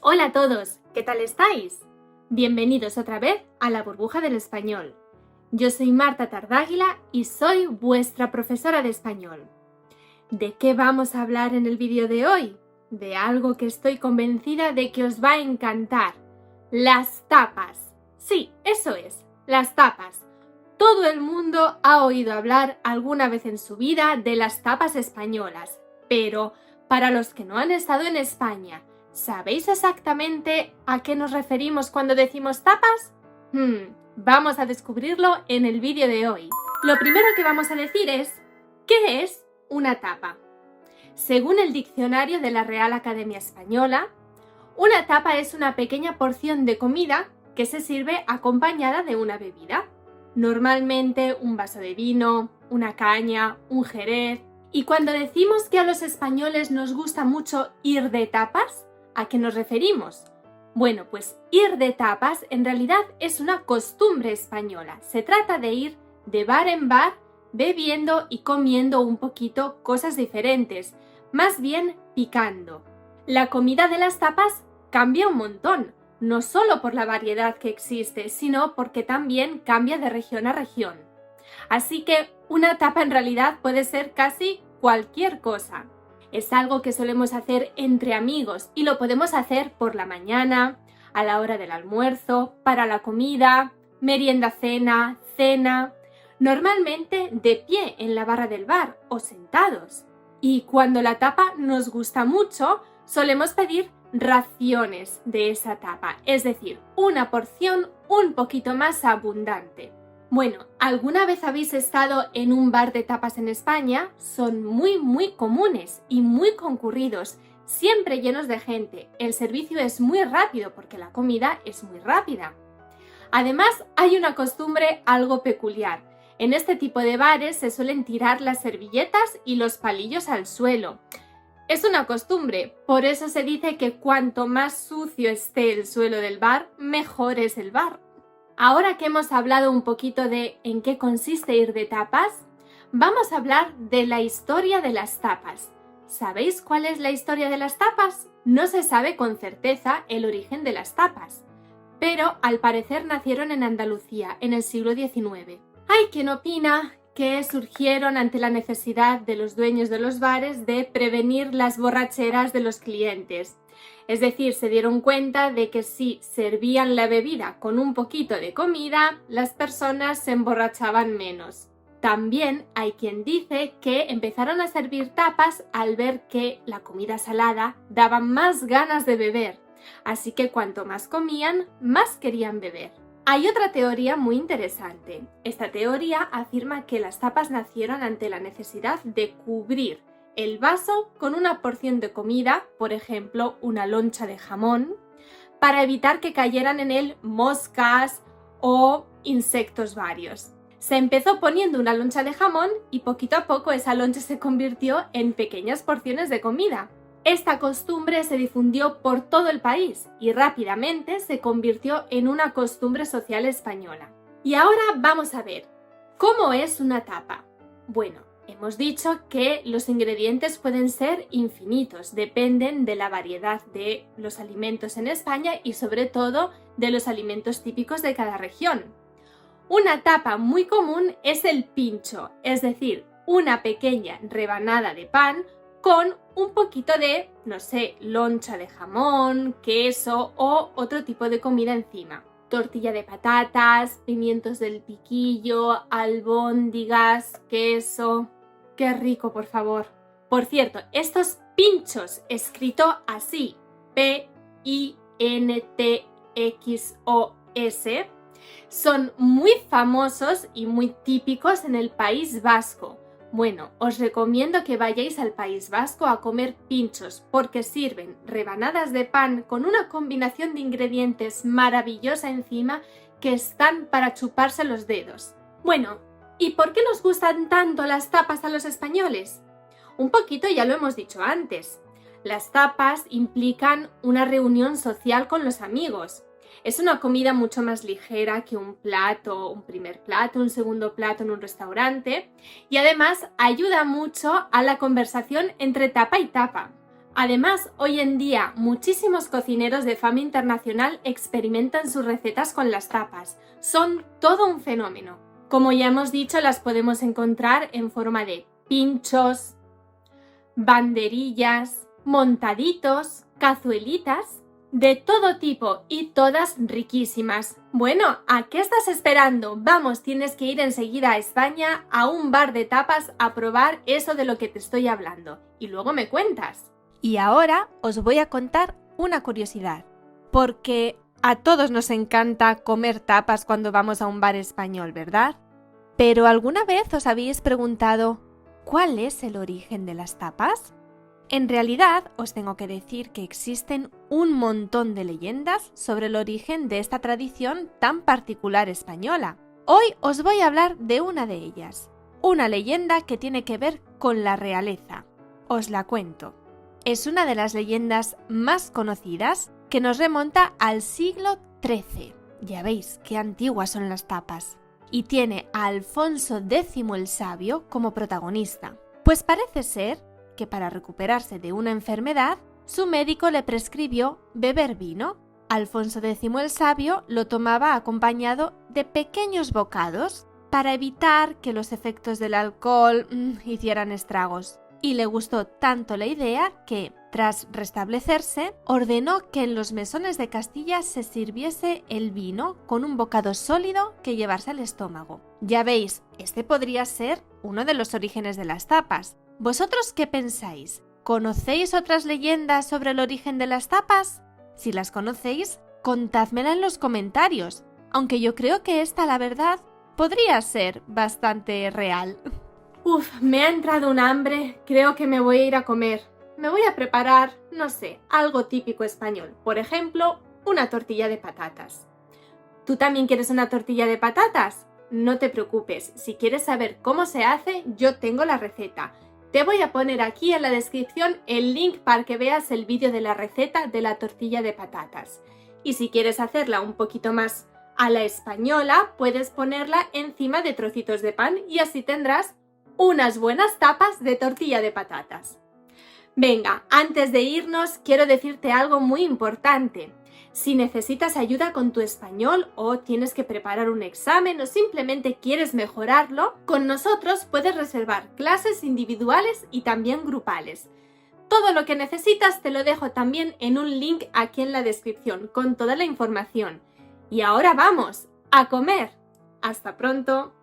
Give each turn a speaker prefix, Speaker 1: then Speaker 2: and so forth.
Speaker 1: Hola a todos, ¿qué tal estáis? Bienvenidos otra vez a la burbuja del español. Yo soy Marta Tardáguila y soy vuestra profesora de español. ¿De qué vamos a hablar en el vídeo de hoy? De algo que estoy convencida de que os va a encantar. Las tapas. Sí, eso es, las tapas. Todo el mundo ha oído hablar alguna vez en su vida de las tapas españolas, pero para los que no han estado en España, ¿sabéis exactamente a qué nos referimos cuando decimos tapas? Vamos a descubrirlo en el vídeo de hoy. Lo primero que vamos a decir es, ¿qué es una tapa? Según el diccionario de la Real Academia Española, una tapa es una pequeña porción de comida que se sirve acompañada de una bebida. Normalmente un vaso de vino, una caña, un jerez. Y cuando decimos que a los españoles nos gusta mucho ir de tapas, ¿a qué nos referimos? Bueno, pues ir de tapas en realidad es una costumbre española. Se trata de ir de bar en bar bebiendo y comiendo un poquito cosas diferentes, más bien picando. La comida de las tapas cambia un montón, no solo por la variedad que existe, sino porque también cambia de región a región. Así que una tapa en realidad puede ser casi cualquier cosa. Es algo que solemos hacer entre amigos y lo podemos hacer por la mañana, a la hora del almuerzo, para la comida, merienda cena, cena, normalmente de pie en la barra del bar o sentados. Y cuando la tapa nos gusta mucho, solemos pedir raciones de esa tapa, es decir, una porción un poquito más abundante. Bueno, ¿alguna vez habéis estado en un bar de tapas en España? Son muy comunes y muy concurridos, siempre llenos de gente. El servicio es muy rápido porque la comida es muy rápida. Además, hay una costumbre algo peculiar. En este tipo de bares se suelen tirar las servilletas y los palillos al suelo. Es una costumbre, por eso se dice que cuanto más sucio esté el suelo del bar, mejor es el bar. Ahora que hemos hablado un poquito de en qué consiste ir de tapas, vamos a hablar de la historia de las tapas. ¿Sabéis cuál es la historia de las tapas? No se sabe con certeza el origen de las tapas, pero al parecer nacieron en Andalucía en el siglo XIX. Hay quien opina que surgieron ante la necesidad de los dueños de los bares de prevenir las borracheras de los clientes. Es decir, se dieron cuenta de que si servían la bebida con un poquito de comida, las personas se emborrachaban menos. También hay quien dice que empezaron a servir tapas al ver que la comida salada daba más ganas de beber, así que cuanto más comían, más querían beber. Hay otra teoría muy interesante. Esta teoría afirma que las tapas nacieron ante la necesidad de cubrir el vaso con una porción de comida, por ejemplo, una loncha de jamón, para evitar que cayeran en él moscas o insectos varios. Se empezó poniendo una loncha de jamón y poquito a poco esa loncha se convirtió en pequeñas porciones de comida. Esta costumbre se difundió por todo el país y rápidamente se convirtió en una costumbre social española. Y ahora vamos a ver, ¿cómo es una tapa? Bueno, hemos dicho que los ingredientes pueden ser infinitos, dependen de la variedad de los alimentos en España y sobre todo de los alimentos típicos de cada región. Una tapa muy común es el pincho, es decir, una pequeña rebanada de pan con un poquito de, no sé, loncha de jamón, queso o otro tipo de comida encima. Tortilla de patatas, pimientos del piquillo, albóndigas, queso. ¡Qué rico, por favor! Por cierto, estos pinchos, escrito así, P-I-N-T-X-O-S, son muy famosos y muy típicos en el País Vasco. Bueno, os recomiendo que vayáis al País Vasco a comer pinchos porque sirven rebanadas de pan con una combinación de ingredientes maravillosa encima que están para chuparse los dedos. Bueno, ¿y por qué nos gustan tanto las tapas a los españoles? Un poquito ya lo hemos dicho antes. Las tapas implican una reunión social con los amigos. Es una comida mucho más ligera que un plato, un primer plato, un segundo plato en un restaurante y además ayuda mucho a la conversación entre tapa y tapa. Además, hoy en día muchísimos cocineros de fama internacional experimentan sus recetas con las tapas. Son todo un fenómeno. Como ya hemos dicho, las podemos encontrar en forma de pinchos, banderillas, montaditos, cazuelitas, de todo tipo y todas riquísimas. Bueno, ¿a qué estás esperando? Vamos, tienes que ir enseguida a España a un bar de tapas a probar eso de lo que te estoy hablando y luego me cuentas.
Speaker 2: Y ahora os voy a contar una curiosidad, porque a todos nos encanta comer tapas cuando vamos a un bar español, ¿verdad? Pero ¿alguna vez os habéis preguntado cuál es el origen de las tapas? En realidad, os tengo que decir que existen un montón de leyendas sobre el origen de esta tradición tan particular española. Hoy os voy a hablar de una de ellas, una leyenda que tiene que ver con la realeza. Os la cuento. Es una de las leyendas más conocidas que nos remonta al siglo XIII. Ya veis qué antiguas son las tapas. Y tiene a Alfonso X el Sabio como protagonista. Pues parece ser que para recuperarse de una enfermedad, su médico le prescribió beber vino. Alfonso X el Sabio lo tomaba acompañado de pequeños bocados para evitar que los efectos del alcohol hicieran estragos. Y le gustó tanto la idea que, tras restablecerse, ordenó que en los mesones de Castilla se sirviese el vino con un bocado sólido que llevarse al estómago. Ya veis, este podría ser uno de los orígenes de las tapas. ¿Vosotros qué pensáis? ¿Conocéis otras leyendas sobre el origen de las tapas? Si las conocéis, contádmela en los comentarios, aunque yo creo que esta, la verdad, podría ser bastante real.
Speaker 1: Uf, me ha entrado un hambre, creo que me voy a ir a comer. Me voy a preparar, no sé, algo típico español. Por ejemplo, una tortilla de patatas. ¿Tú también quieres una tortilla de patatas? No te preocupes, si quieres saber cómo se hace, yo tengo la receta. Te voy a poner aquí en la descripción el link para que veas el vídeo de la receta de la tortilla de patatas. Y si quieres hacerla un poquito más a la española, puedes ponerla encima de trocitos de pan y así tendrás unas buenas tapas de tortilla de patatas. Venga, antes de irnos quiero decirte algo muy importante. Si necesitas ayuda con tu español o tienes que preparar un examen o simplemente quieres mejorarlo, con nosotros puedes reservar clases individuales y también grupales. Todo lo que necesitas te lo dejo también en un link aquí en la descripción con toda la información. Y ahora vamos, a comer. ¡Hasta pronto!